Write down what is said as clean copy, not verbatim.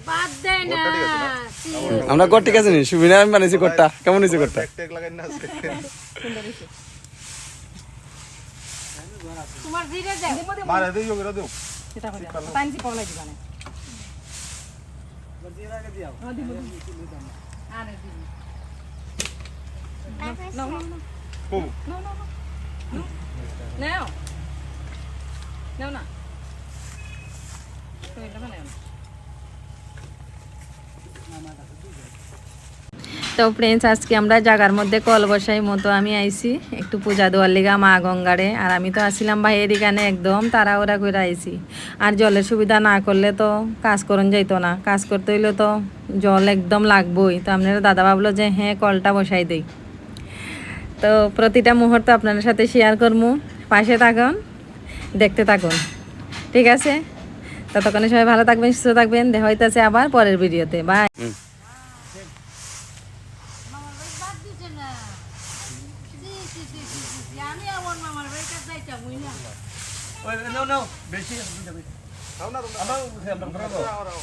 বাদ দেয় না আমরা গড় ঠিক আছে নি সুবিনা আমি বানাইছি গড়টা কেমন হয়েছে গড়টা তোমার জিরে দাও মারা দিও করে দাও এটা করে পানি পলাই দিবা না জিরা কে দিও আরে দিবি কো নাও নাও না তো এটা বানাও তো ফ্রেন্ডস আজকে আমরা জায়গার মধ্যে কল বসাই মতো আমি আইছি একটু পূজা দেওয়ার লিগা মা গঙ্গারে আর আমি তো আসছিলাম ভাইয়ের এখানে একদম তাড়াহুড়া করে আইছি আর জলের সুবিধা না করলে তো কাজ করন যাইতো না কাজ করতে হইলে তো জল একদম লাগবেই তো আপনারা দাদা ভাবলো যে হ্যাঁ কলটা বসাই দেই তো প্রতিটা মুহূর্ত আপনাদের সাথে শেয়ার করবো পাশে থাকুন দেখতে থাকুন ঠিক আছে ততক্ষণে সবাই ভালো থাকবেন সুস্থ থাকবেন দেখা হইতেছে আবার পরের ভিডিওতে বাই ওই নো বেশি যাবে খাও না তোমরা আমরা আমরা আও